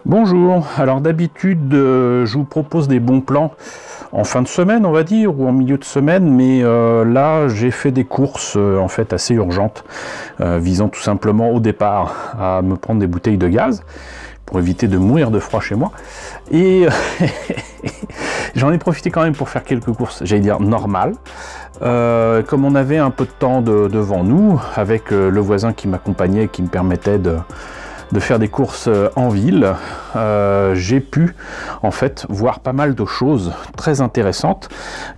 Bonjour, alors d'habitude je vous propose des bons plans en fin de semaine on va dire ou en milieu de semaine, mais là j'ai fait des courses en fait assez urgentes visant tout simplement au départ à me prendre des bouteilles de gaz pour éviter de mourir de froid chez moi et j'en ai profité quand même pour faire quelques courses, j'allais dire normales. Comme on avait un peu de temps devant nous avec le voisin qui m'accompagnait, qui me permettait de faire des courses en ville, j'ai pu en fait voir pas mal de choses très intéressantes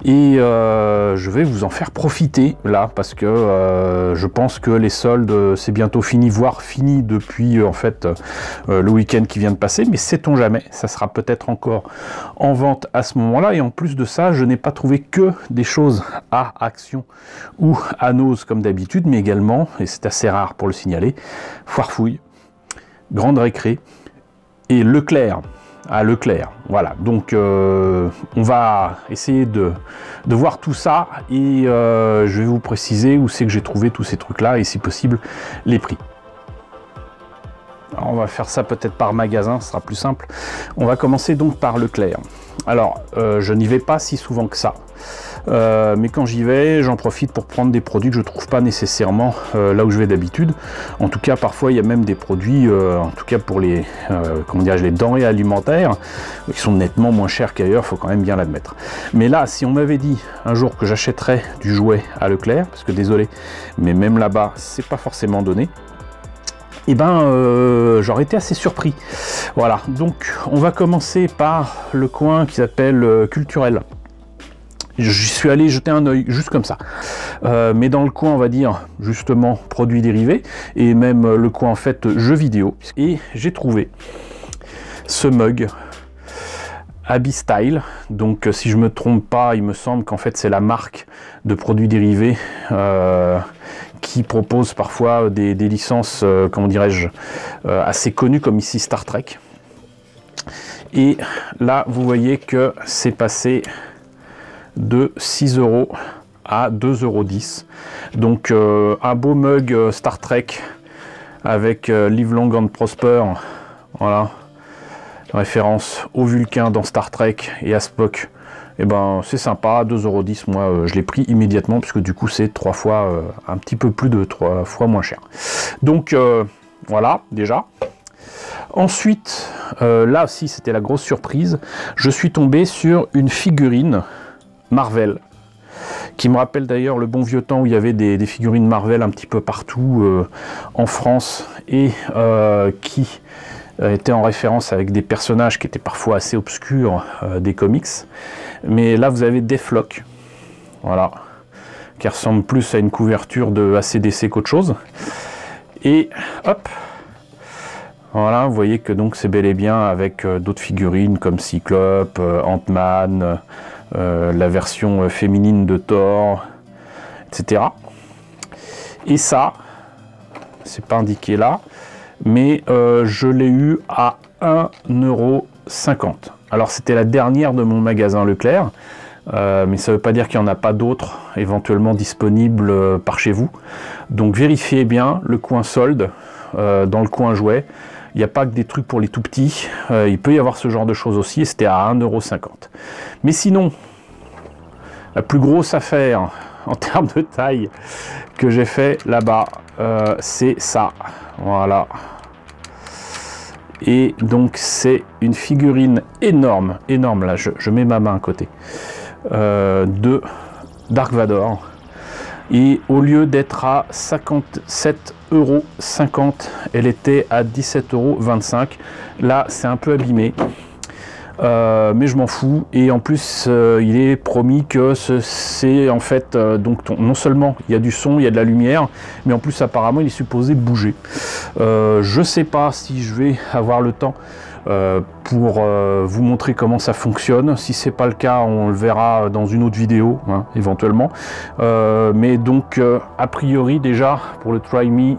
et je vais vous en faire profiter là parce que je pense que les soldes c'est bientôt fini, voire fini depuis en fait le week-end qui vient de passer, mais sait-on jamais, ça sera peut-être encore en vente à ce moment-là. Et en plus de ça, je n'ai pas trouvé que des choses à Action ou à Noz comme d'habitude, mais également, et c'est assez rare pour le signaler, Foire Fouille, Grande Récré et Leclerc. À Leclerc, voilà, donc on va essayer de voir tout ça et je vais vous préciser où c'est que j'ai trouvé tous ces trucs là et si possible les prix. Alors on va faire ça peut-être par magasin, ce sera plus simple. On va commencer donc par Leclerc. Alors je n'y vais pas si souvent que ça, mais quand j'y vais, j'en profite pour prendre des produits que je trouve pas nécessairement là où je vais d'habitude. En tout cas, parfois il y a même des produits, en tout cas pour les, comment dirais-je, les denrées alimentaires, qui sont nettement moins chers qu'ailleurs, faut quand même bien l'admettre. Mais là, si on m'avait dit un jour que j'achèterais du jouet à Leclerc, parce que désolé, mais même là-bas, c'est pas forcément donné. Et ben j'aurais été assez surpris. Voilà, donc on va commencer par le coin qui s'appelle Culturel. J'y suis allé jeter un œil, juste comme ça. Mais dans le coin, on va dire, justement, produits dérivés, et même le coin, en fait, jeux vidéo. Et j'ai trouvé ce mug Abyss Style. Donc, si je me trompe pas, il me semble qu'en fait, c'est la marque de produits dérivés qui propose parfois des licences, comment dirais-je, assez connues, comme ici Star Trek. Et là, vous voyez que c'est passé de 6 € à 2,10 €. Donc un beau mug Star Trek avec Live Long and Prosper, voilà, référence au Vulcain dans Star Trek et à Spock. Et ben c'est sympa, 2,10 €. Moi je l'ai pris immédiatement puisque du coup c'est 3 fois, un petit peu plus de 3 fois moins cher. Donc voilà déjà. Ensuite, là aussi c'était la grosse surprise, je suis tombé sur une figurine Marvel, qui me rappelle d'ailleurs le bon vieux temps où il y avait des figurines Marvel un petit peu partout en France et qui était en référence avec des personnages qui étaient parfois assez obscurs des comics. Mais là vous avez Deathlock, voilà, qui ressemble plus à une couverture de ACDC qu'autre chose. Et hop, voilà, vous voyez que donc c'est bel et bien avec d'autres figurines comme Cyclope, Ant-Man, la version féminine de Thor, etc. Et ça, c'est pas indiqué là, mais je l'ai eu à 1,50 €. Alors c'était la dernière de mon magasin Leclerc, mais ça ne veut pas dire qu'il n'y en a pas d'autres éventuellement disponibles par chez vous. Donc vérifiez bien le coin solde, dans le coin jouet. Il n'y a pas que des trucs pour les tout petits, il peut y avoir ce genre de choses aussi, et c'était à 1,50 €. Mais sinon, la plus grosse affaire en termes de taille que j'ai fait là-bas, c'est ça, voilà. Et donc c'est une figurine énorme, énorme, là je mets ma main à côté, de Dark Vador. Et au lieu d'être à 57,50 €, elle était à 17,25 €. Là c'est un peu abîmé, mais je m'en fous. Et en plus il est promis que c'est en fait donc non seulement il y a du son, il y a de la lumière, mais en plus apparemment il est supposé bouger. Je sais pas si je vais avoir le temps pour vous montrer comment ça fonctionne. Si c'est pas le cas, on le verra dans une autre vidéo, hein, éventuellement. Mais donc a priori déjà pour le Try Me,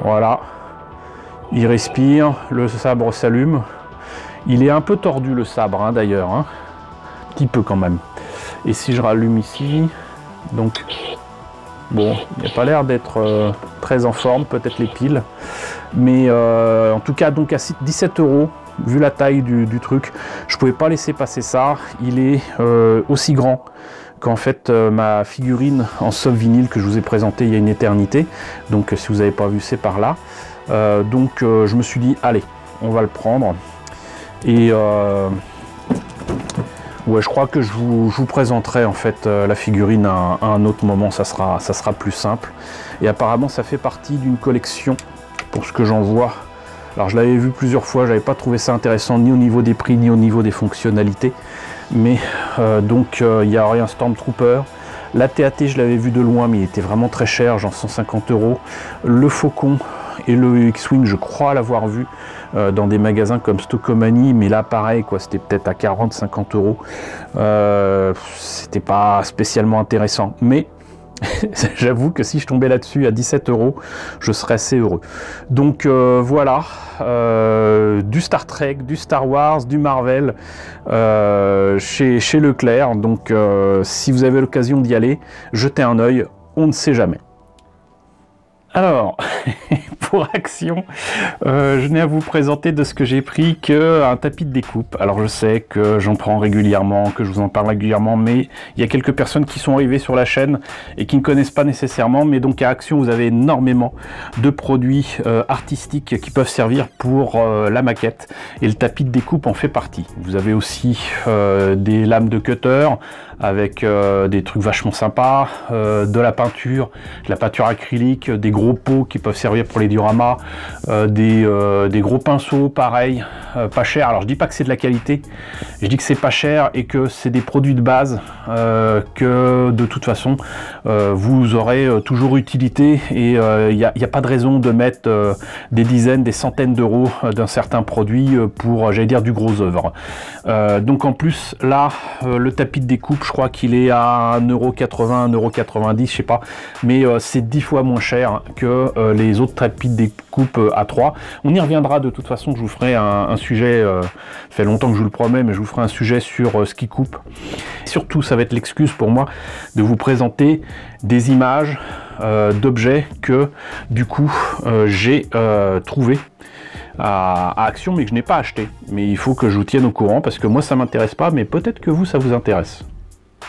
voilà, il respire, le sabre s'allume. Il est un peu tordu le sabre, hein, d'ailleurs, hein, un petit peu quand même. Et si je rallume ici, donc Bon, il n'a pas l'air d'être très en forme, peut-être les piles. Mais en tout cas, donc à 17 €, vu la taille du truc, je pouvais pas laisser passer ça. Il est aussi grand qu'en fait ma figurine en soft vinyle que je vous ai présenté il y a une éternité. Donc si vous n'avez pas vu, c'est par là. Je me suis dit, allez, on va le prendre. Et ouais, je crois que je vous présenterai en fait la figurine à un autre moment, ça sera plus simple. Et apparemment ça fait partie d'une collection, pour ce que j'en vois. Alors je l'avais vu plusieurs fois, j'avais pas trouvé ça intéressant ni au niveau des prix ni au niveau des fonctionnalités. Mais il y a un Stormtrooper. La TAT je l'avais vu de loin mais il était vraiment très cher, genre 150 €. Le Faucon et le X-Wing je crois l'avoir vu dans des magasins comme Stockomanie, mais là pareil quoi, c'était peut-être à 40-50 €. C'était pas spécialement intéressant, mais j'avoue que si je tombais là-dessus à 17 €, je serais assez heureux. Donc voilà, du Star Trek, du Star Wars, du Marvel chez Leclerc. Donc si vous avez l'occasion d'y aller, jetez un œil, on ne sait jamais. Alors, pour Action, je n'ai à vous présenter de ce que j'ai pris qu'un tapis de découpe. Alors je sais que j'en prends régulièrement, que je vous en parle régulièrement, mais il y a quelques personnes qui sont arrivées sur la chaîne et qui ne connaissent pas nécessairement. Mais donc à Action, vous avez énormément de produits artistiques qui peuvent servir pour la maquette. Et le tapis de découpe en fait partie. Vous avez aussi des lames de cutter avec des trucs vachement sympas, de la peinture acrylique, des gros pots qui peuvent servir pour les dioramas, des gros pinceaux pareil, pas cher. Alors je dis pas que c'est de la qualité, je dis que c'est pas cher et que c'est des produits de base que de toute façon vous aurez toujours utilité, et il n'y a pas de raison de mettre des dizaines, des centaines d'euros d'un certain produit pour, j'allais dire, du gros œuvre. Donc en plus là le tapis de découpe, je crois qu'il est à 1,80 €, 1,90 €, je sais pas, mais c'est 10 fois moins cher que les autres tapis de découpe A3. On y reviendra de toute façon, je vous ferai un sujet, ça fait longtemps que je vous le promets, mais je vous ferai un sujet sur ce qui coupe. Surtout, ça va être l'excuse pour moi de vous présenter des images d'objets que du coup j'ai trouvé à Action mais que je n'ai pas acheté. Mais il faut que je vous tienne au courant parce que moi ça m'intéresse pas, mais peut-être que vous ça vous intéresse.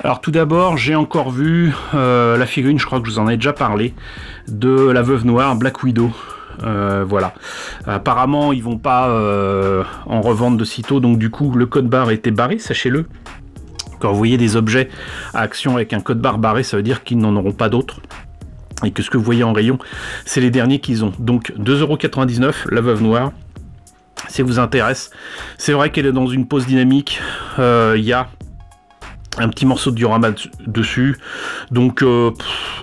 Alors tout d'abord, j'ai encore vu la figurine, je crois que je vous en ai déjà parlé, de la Veuve Noire, Black Widow. Voilà. Apparemment, ils vont pas en revendre de sitôt, donc du coup, le code barre était barré, sachez-le. Quand vous voyez des objets à Action avec un code barre barré, ça veut dire qu'ils n'en auront pas d'autres. Et que ce que vous voyez en rayon, c'est les derniers qu'ils ont. Donc 2,99 €, la Veuve Noire. Si ça vous intéresse, c'est vrai qu'elle est dans une pose dynamique. Il y a un petit morceau de diorama dessus, donc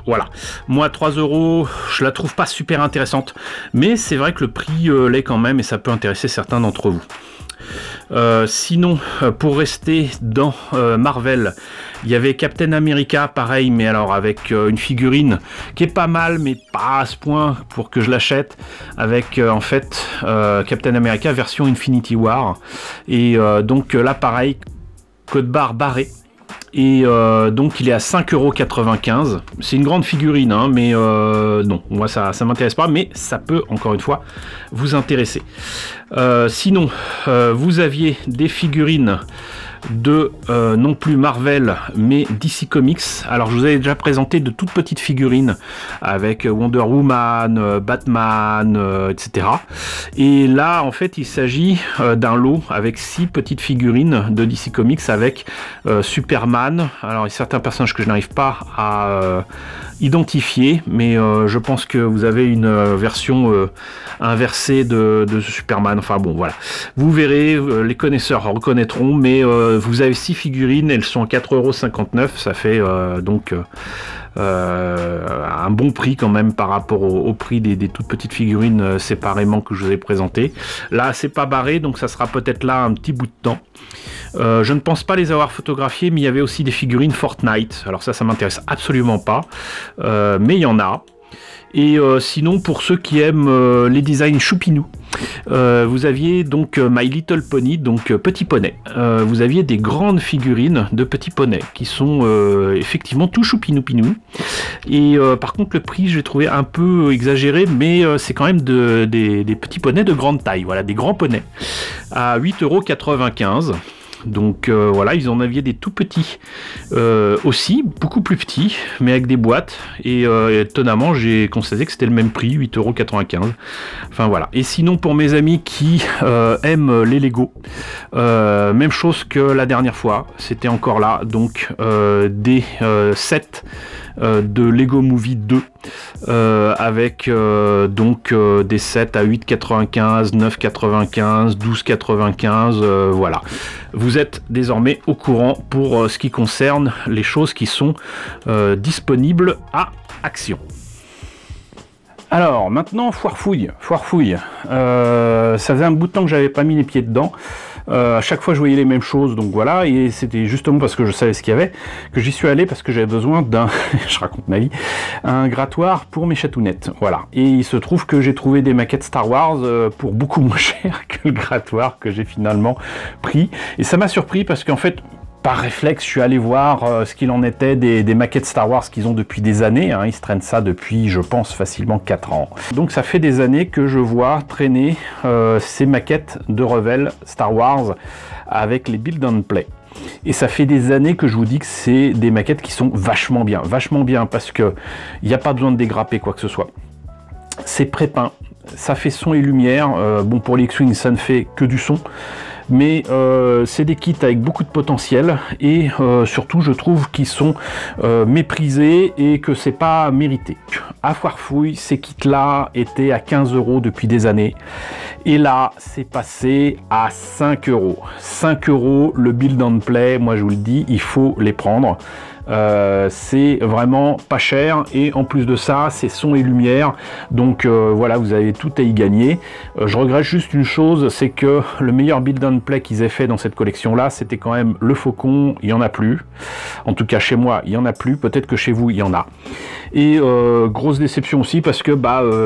voilà. Moi 3 €, je la trouve pas super intéressante, mais c'est vrai que le prix l'est quand même et ça peut intéresser certains d'entre vous. Sinon, pour rester dans Marvel, il y avait Captain America, pareil, mais alors avec une figurine qui est pas mal, mais pas à ce point pour que je l'achète, avec en fait Captain America version Infinity War, et donc là pareil, code barre barré. Et donc il est à 5,95 €. C'est une grande figurine, hein, mais non, moi ça m'intéresse pas, mais ça peut encore une fois vous intéresser. Sinon, vous aviez des figurines de non plus Marvel mais DC Comics. Alors je vous avais déjà présenté de toutes petites figurines avec Wonder Woman, Batman, etc. Et là en fait il s'agit d'un lot avec 6 petites figurines de DC Comics avec Superman. Alors il y a certains personnages que je n'arrive pas à identifier, mais je pense que vous avez une version inversée de Superman. Enfin bon voilà, vous verrez, les connaisseurs reconnaîtront, mais vous avez 6 figurines, elles sont à 4,59 €, ça fait donc un bon prix quand même par rapport au prix des toutes petites figurines séparément que je vous ai présenté. Là c'est pas barré, donc ça sera peut-être là un petit bout de temps. Je ne pense pas les avoir photographiées, mais il y avait aussi des figurines Fortnite. Alors ça m'intéresse absolument pas, mais il y en a. Et sinon, pour ceux qui aiment les designs choupinous, vous aviez donc My Little Pony, donc Petit Poney. Vous aviez des grandes figurines de petits poneys qui sont effectivement tout choupinou-pinou. Et par contre, le prix, je l'ai trouvé un peu exagéré, mais c'est quand même des petits poneys de grande taille, voilà, des grands poneys, à 8,95 €. Donc voilà, ils en avaient des tout petits aussi, beaucoup plus petits, mais avec des boîtes. Et étonnamment, j'ai constaté que c'était le même prix, 8,95 €. Enfin voilà. Et sinon, pour mes amis qui aiment les Lego, même chose que la dernière fois, c'était encore là. Donc des sets de Lego Movie 2 avec donc des sets à 8,95 €, 9,95 €, 12,95 €, voilà. Vous êtes désormais au courant pour ce qui concerne les choses qui sont disponibles à Action. Alors maintenant, foire fouille. Ça faisait un bout de temps que j'avais pas mis les pieds dedans. À chaque fois je voyais les mêmes choses, donc voilà, et c'était justement parce que je savais ce qu'il y avait que j'y suis allé, parce que j'avais besoin d'un, je raconte ma vie, un grattoir pour mes chatounettes, voilà. Et il se trouve que j'ai trouvé des maquettes Star Wars pour beaucoup moins cher que le grattoir que j'ai finalement pris, et ça m'a surpris parce qu'en fait, par réflexe, je suis allé voir ce qu'il en était des maquettes Star Wars qu'ils ont depuis des années. Hein. Ils se traînent ça depuis, je pense, facilement 4 ans. Donc ça fait des années que je vois traîner ces maquettes de Revell Star Wars avec les Build and Play. Et ça fait des années que je vous dis que c'est des maquettes qui sont vachement bien parce que il n'y a pas besoin de dégrapper quoi que ce soit. C'est pré-peint, ça fait son et lumière. Bon, pour les X-Wing, ça ne fait que du son. Mais c'est des kits avec beaucoup de potentiel, et surtout je trouve qu'ils sont méprisés et que c'est pas mérité. À foire fouille, ces kits là étaient à 15 € depuis des années, et là c'est passé à 5 €. 5 € le Build and Play, moi je vous le dis, il faut les prendre. C'est vraiment pas cher, et en plus de ça c'est son et lumière, donc voilà, vous avez tout à y gagner. Je regrette juste une chose, c'est que le meilleur Build and Play qu'ils aient fait dans cette collection là, c'était quand même le Faucon. Il y en a plus, en tout cas chez moi il y en a plus, peut-être que chez vous il y en a. Et grosse déception aussi, parce que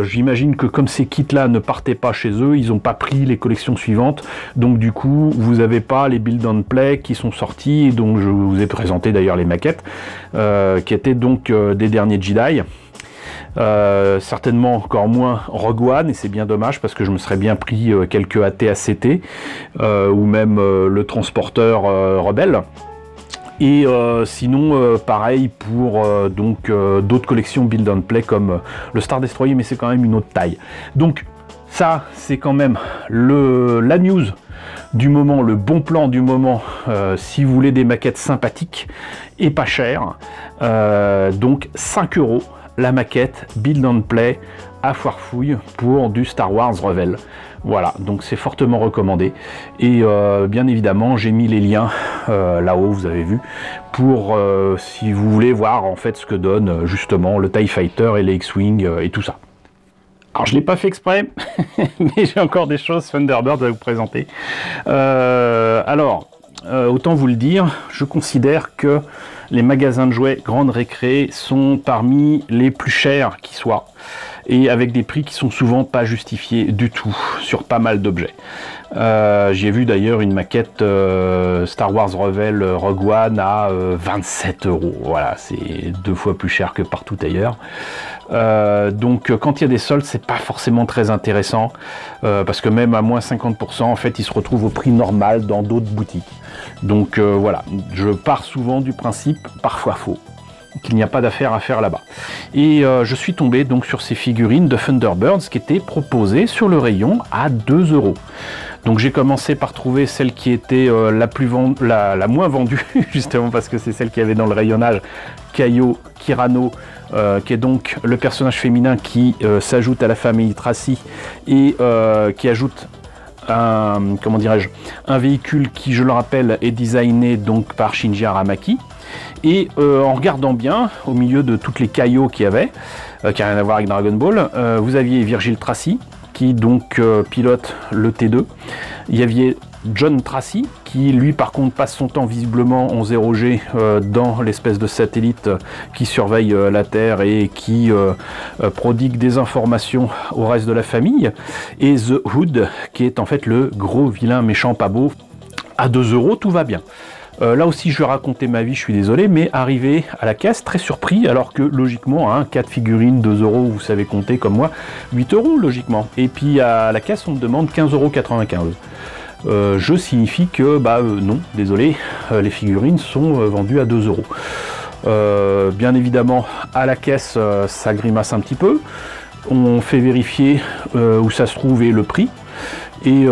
j'imagine que comme ces kits là ne partaient pas chez eux, ils n'ont pas pris les collections suivantes, donc du coup vous n'avez pas les Build and Play qui sont sortis, et donc je vous ai présenté d'ailleurs les maquettes qui étaient donc des derniers Jedi. Certainement encore moins Rogue One, et c'est bien dommage parce que je me serais bien pris quelques AT-ACT ou même le transporteur Rebelle. Et sinon pareil pour d'autres collections Build and Play comme le Star Destroyer, mais c'est quand même une autre taille. Donc ça c'est quand même la news du moment, le bon plan du moment, si vous voulez des maquettes sympathiques et pas chères. Donc 5 € la maquette Build and Play à foire fouille pour du Star Wars Revell. Voilà, donc c'est fortement recommandé, et bien évidemment j'ai mis les liens là-haut, vous avez vu, pour si vous voulez voir en fait ce que donne justement le TIE Fighter et les X-Wing et tout ça. Alors je ne l'ai pas fait exprès, mais j'ai encore des choses Thunderbird à vous présenter. Autant vous le dire, je considère que les magasins de jouets Grande Récré sont parmi les plus chers qui soient, et avec des prix qui sont souvent pas justifiés du tout sur pas mal d'objets. J'ai vu d'ailleurs une maquette Star Wars Revell Rogue One à 27 €. Voilà, c'est 2 fois plus cher que partout ailleurs. Donc quand il y a des soldes, c'est pas forcément très intéressant, parce que même à moins 50%, en fait, ils se retrouvent au prix normal dans d'autres boutiques. Donc voilà, je pars souvent du principe, parfois faux, qu'il n'y a pas d'affaire à faire là-bas. Et je suis tombé donc sur ces figurines de Thunderbirds qui étaient proposées sur le rayon à 2 €. Donc j'ai commencé par trouver celle qui était la moins vendue, justement parce que c'est celle qu'il y avait dans le rayonnage, Kaio Kirano, qui est donc le personnage féminin qui s'ajoute à la famille Tracy, et qui ajoute un véhicule qui, je le rappelle, est designé donc par Shinji Aramaki. Et en regardant bien, au milieu de toutes les caillots qu'il y avait, qui n'a rien à voir avec Dragon Ball, vous aviez Virgil Tracy, qui donc pilote le T2. Il y avait John Tracy, qui lui par contre passe son temps visiblement en 0G dans l'espèce de satellite qui surveille la Terre et qui prodigue des informations au reste de la famille, et The Hood, qui est en fait le gros vilain méchant pas beau. À 2 € tout va bien. Là aussi je vais raconter ma vie, je suis désolé, mais arrivé à la caisse, très surpris, alors que logiquement, hein, 4 figurines, 2 €, vous savez compter comme moi, 8 € logiquement. Et puis à la caisse on me demande 15,95 €. Je signifie que, non, désolé, les figurines sont vendues à 2 €. Bien évidemment, à la caisse, ça grimace un petit peu. On fait vérifier où ça se trouve et le prix. Et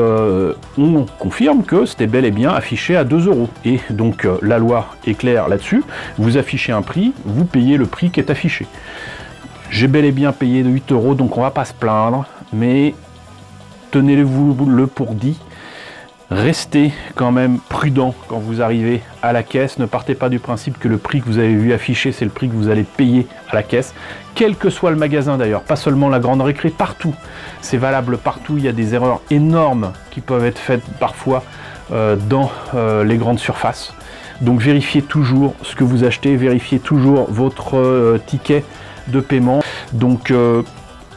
on confirme que c'était bel et bien affiché à 2 €. Et donc la loi est claire là-dessus. Vous affichez un prix, vous payez le prix qui est affiché. J'ai bel et bien payé de 8 €, donc on va pas se plaindre. Mais tenez-vous le pour dit. Restez quand même prudent quand vous arrivez à la caisse. Ne partez pas du principe que le prix que vous avez vu affiché, c'est le prix que vous allez payer à la caisse. Quel que soit le magasin d'ailleurs, pas seulement la grande récré, partout. C'est valable partout, il y a des erreurs énormes qui peuvent être faites parfois dans les grandes surfaces. Donc vérifiez toujours ce que vous achetez, vérifiez toujours votre ticket de paiement. Donc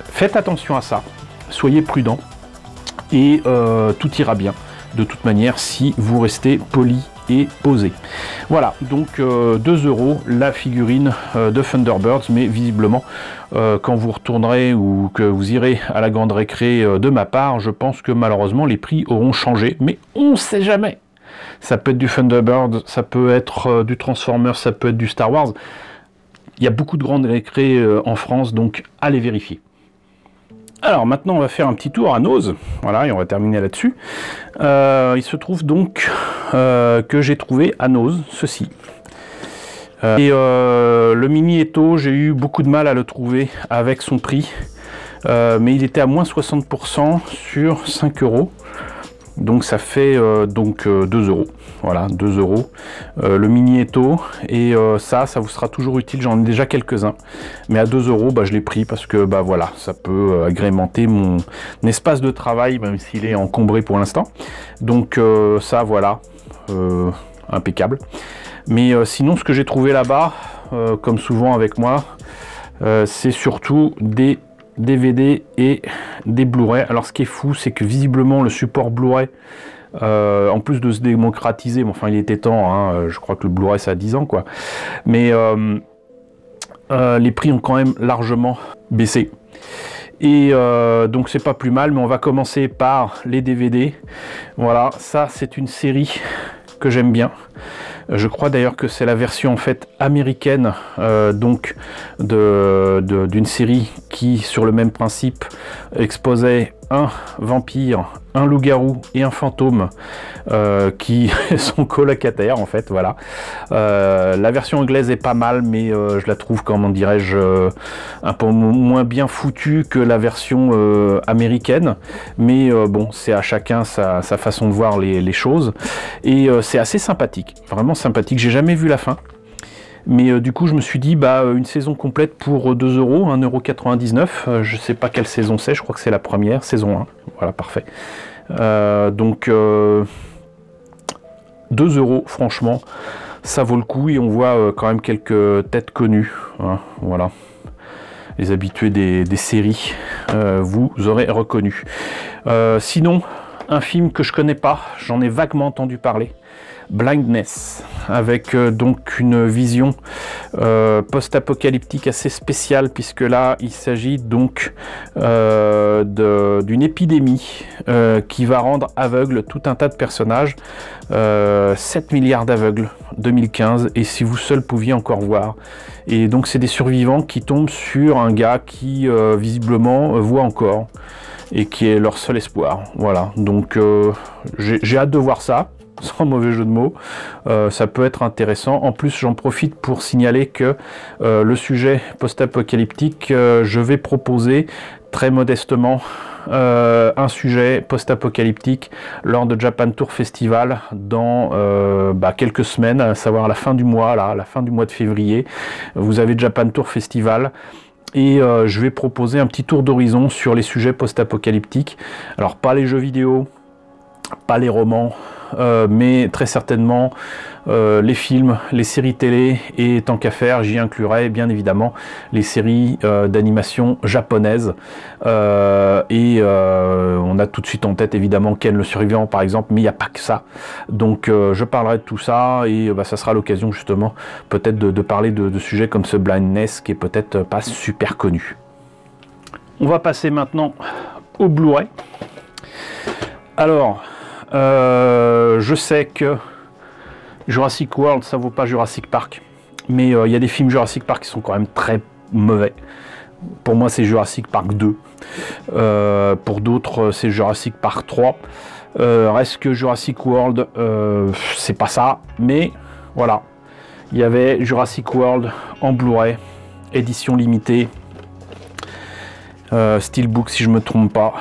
faites attention à ça, soyez prudent et tout ira bien. De toute manière, si vous restez poli et posé. Voilà, donc 2 € la figurine de Thunderbirds, mais visiblement, quand vous retournerez ou que vous irez à la grande récré de ma part, je pense que malheureusement les prix auront changé, mais on ne sait jamais. Ça peut être du Thunderbirds, ça peut être du Transformers, ça peut être du Star Wars. Il y a beaucoup de grandes récré en France, donc allez vérifier. Alors maintenant on va faire un petit tour à Noz, voilà, et on va terminer là-dessus. Il se trouve donc que j'ai trouvé à Noz ceci. Le mini Eto, j'ai eu beaucoup de mal à le trouver avec son prix, mais il était à moins 60% sur 5 €. Donc ça fait 2 €. Voilà, 2 €. Le mini Eto, et ça vous sera toujours utile. J'en ai déjà quelques-uns, mais à 2 €, je l'ai pris parce que voilà, ça peut agrémenter mon espace de travail, même s'il est encombré pour l'instant. Donc ça, voilà, impeccable. Mais sinon, ce que j'ai trouvé là-bas, comme souvent avec moi, c'est surtout des DVD et des Blu-ray. Alors ce qui est fou, c'est que visiblement le support Blu-ray, en plus de se démocratiser, mais enfin il était temps, hein, je crois que le Blu-ray ça a 10 ans quoi, mais les prix ont quand même largement baissé. Et donc c'est pas plus mal, mais on va commencer par les DVD. Voilà, ça c'est une série que j'aime bien. Je crois d'ailleurs que c'est la version en fait américaine donc d'une série qui, sur le même principe, exposait un vampire, un loup-garou et un fantôme qui sont colocataires en fait, voilà. La version anglaise est pas mal, mais je la trouve, comment dirais-je, un peu moins bien foutue que la version américaine, mais bon, c'est à chacun sa façon de voir les choses, et c'est assez sympathique, vraiment sympathique. J'ai jamais vu la fin, mais du coup je me suis dit une saison complète pour 2 €, 1,99 €. Je sais pas quelle saison c'est, je crois que c'est la première, saison 1. Voilà, parfait. Donc 2 €, franchement ça vaut le coup, et on voit quand même quelques têtes connues, hein, voilà, les habitués des séries, vous aurez reconnu. Sinon, un film que je connais pas, j'en ai vaguement entendu parler, Blindness, avec donc une vision post-apocalyptique assez spéciale, puisque là il s'agit donc d'une épidémie qui va rendre aveugle tout un tas de personnages, 7 milliards d'aveugles, 2015, et si vous seul pouviez encore voir. Et donc c'est des survivants qui tombent sur un gars qui visiblement voit encore, et qui est leur seul espoir. Voilà, donc j'ai hâte de voir ça, sans mauvais jeu de mots. Ça peut être intéressant. En plus, j'en profite pour signaler que le sujet post-apocalyptique, je vais proposer très modestement un sujet post-apocalyptique lors de Japan Tour Festival dans quelques semaines, à savoir à la fin du mois, là, à la fin du mois de février. Vous avez Japan Tour Festival, et je vais proposer un petit tour d'horizon sur les sujets post-apocalyptiques. Alors pas les jeux vidéo, pas les romans, mais très certainement les films, les séries télé, et tant qu'à faire, j'y inclurais bien évidemment les séries d'animation japonaises. On a tout de suite en tête évidemment Ken le Survivant par exemple, mais il n'y a pas que ça. Donc je parlerai de tout ça, et ça sera l'occasion justement peut-être de parler de sujets comme ce Blindness qui est peut-être pas super connu. On va passer maintenant au Blu-ray. Alors, je sais que Jurassic World, ça vaut pas Jurassic Park, mais il y a des films Jurassic Park qui sont quand même très mauvais. Pour moi, c'est Jurassic Park 2. Pour d'autres, c'est Jurassic Park 3. Reste que Jurassic World, c'est pas ça, mais voilà. Il y avait Jurassic World en Blu-ray, édition limitée, Steelbook si je me trompe pas.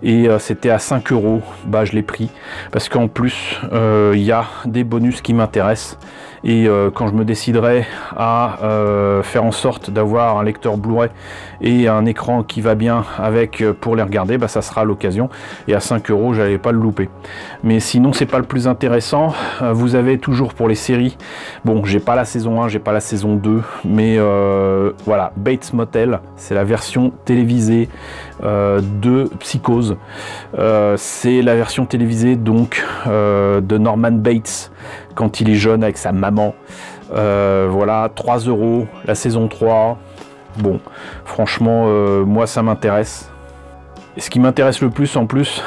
Et c'était à 5 €, bah je l'ai pris parce qu'en plus il y a des bonus qui m'intéressent, et quand je me déciderai à faire en sorte d'avoir un lecteur Blu-ray et un écran qui va bien avec pour les regarder, bah ça sera l'occasion, et à 5 €, j'allais pas le louper. Mais sinon c'est pas le plus intéressant. Vous avez toujours pour les séries, bon j'ai pas la saison 1, j'ai pas la saison 2, mais voilà, Bates Motel, c'est la version télévisée de Psychose. C'est la version télévisée donc de Norman Bates quand il est jeune avec sa maman. Voilà, 3 € la saison 3. Bon, franchement, moi ça m'intéresse. Et ce qui m'intéresse le plus en plus,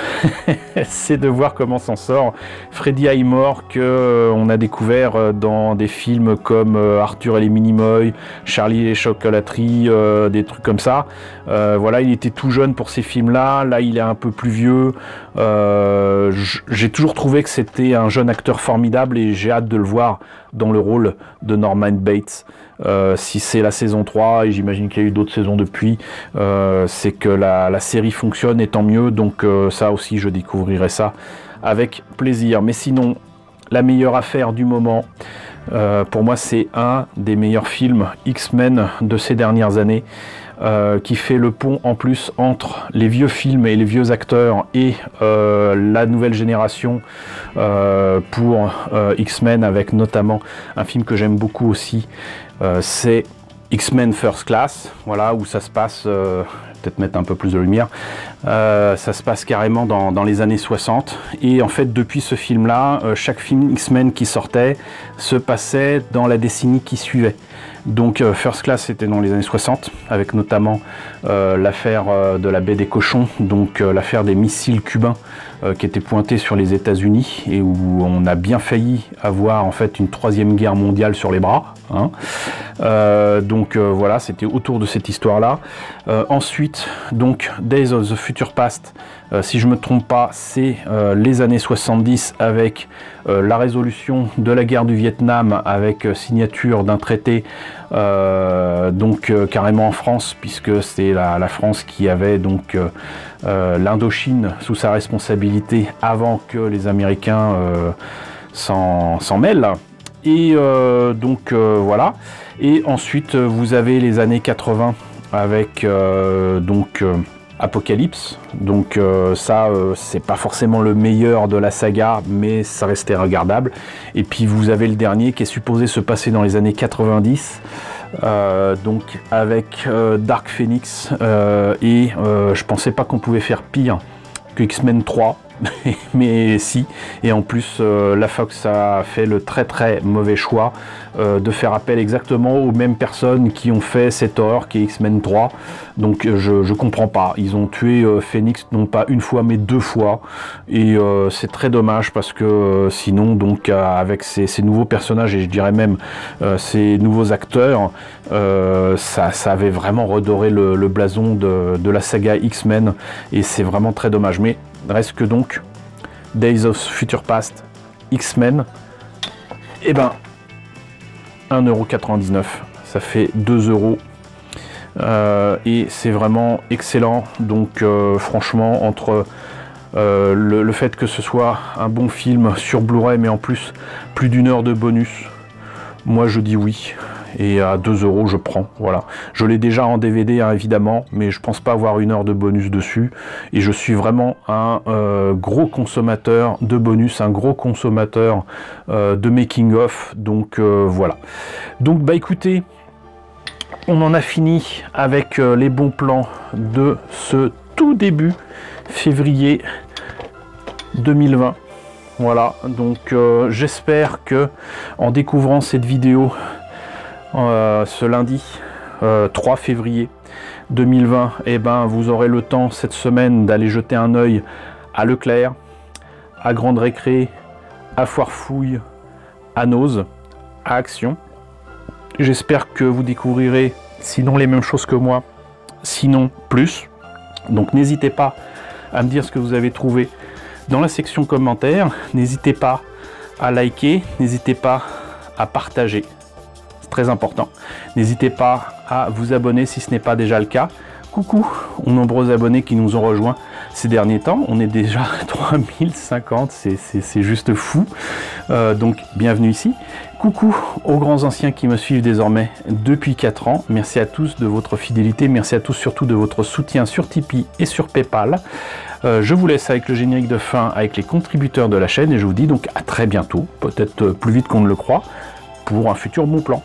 c'est de voir comment s'en sort Freddie Highmore, que on a découvert dans des films comme Arthur et les Minimoys, Charlie et les Chocolateries, des trucs comme ça. Voilà, il était tout jeune pour ces films-là. Là, il est un peu plus vieux. J'ai toujours trouvé que c'était un jeune acteur formidable, et j'ai hâte de le voir dans le rôle de Norman Bates. Si c'est la saison 3, et j'imagine qu'il y a eu d'autres saisons depuis, c'est que la série fonctionne, et tant mieux. Donc ça aussi, je découvrirai ça avec plaisir. Mais sinon, la meilleure affaire du moment, pour moi, c'est un des meilleurs films X-Men de ces dernières années, qui fait le pont en plus entre les vieux films et les vieux acteurs et la nouvelle génération pour X-Men, avec notamment un film que j'aime beaucoup aussi, c'est X-Men First Class, voilà, où ça se passe, peut-être mettre un peu plus de lumière, ça se passe carrément dans les années 60, et en fait depuis ce film là, chaque film X-Men qui sortait se passait dans la décennie qui suivait. Donc First Class c'était dans les années 60, avec notamment l'affaire de la baie des cochons, donc l'affaire des missiles cubains qui étaient pointés sur les États-Unis, et où on a bien failli avoir en fait une troisième guerre mondiale sur les bras, hein. Donc voilà, c'était autour de cette histoire-là. Ensuite, donc Days of the Future Past, si je me trompe pas, c'est les années 70, avec la résolution de la guerre du Vietnam, avec signature d'un traité donc carrément en France, puisque c'est la France qui avait donc l'Indochine sous sa responsabilité avant que les Américains s'en mêlent. Et donc voilà. Et ensuite vous avez les années 80 avec donc Apocalypse. Donc ça c'est pas forcément le meilleur de la saga, mais ça restait regardable. Et puis vous avez le dernier qui est supposé se passer dans les années 90. Donc avec Dark Phoenix, et je pensais pas qu'on pouvait faire pire que X-Men 3, mais si, et en plus la Fox a fait le très mauvais choix de faire appel exactement aux mêmes personnes qui ont fait cette horreur qui est X-Men 3. Donc je comprends pas, ils ont tué Phoenix non pas une fois mais 2 fois, et c'est très dommage, parce que sinon donc avec ces nouveaux personnages, et je dirais même ces nouveaux acteurs, ça avait vraiment redoré le blason de la saga X-Men, et c'est vraiment très dommage. Mais reste que donc Days of Future Past, X-Men, et ben 1,99 €, ça fait 2 €. Et c'est vraiment excellent. Donc franchement, entre le fait que ce soit un bon film sur Blu-ray, mais en plus d'1 heure de bonus, moi je dis oui. et à 2 € je prends. Voilà, je l'ai déjà en DVD hein, évidemment, mais je pense pas avoir 1 heure de bonus dessus, et je suis vraiment un gros consommateur de bonus, un gros consommateur de making of, donc voilà. Donc bah écoutez, on en a fini avec les bons plans de ce tout début février 2020. Voilà, donc j'espère que en découvrant cette vidéo ce lundi 3 février 2020, eh ben, vous aurez le temps cette semaine d'aller jeter un œil à Leclerc, à Grande Récré, à Foire Fouille, à Noz, à Action. J'espère que vous découvrirez sinon les mêmes choses que moi, sinon plus. Donc n'hésitez pas à me dire ce que vous avez trouvé dans la section commentaires. N'hésitez pas à liker, n'hésitez pas à partager, c'est très important. N'hésitez pas à vous abonner si ce n'est pas déjà le cas. Coucou aux nombreux abonnés qui nous ont rejoints ces derniers temps, on est déjà à 3050, c'est juste fou, donc bienvenue ici. Coucou aux grands anciens qui me suivent désormais depuis 4 ans, merci à tous de votre fidélité, merci à tous surtout de votre soutien sur Tipeee et sur Paypal. Je vous laisse avec le générique de fin avec les contributeurs de la chaîne et je vous dis donc à très bientôt, peut-être plus vite qu'on ne le croit, pour un futur bon plan.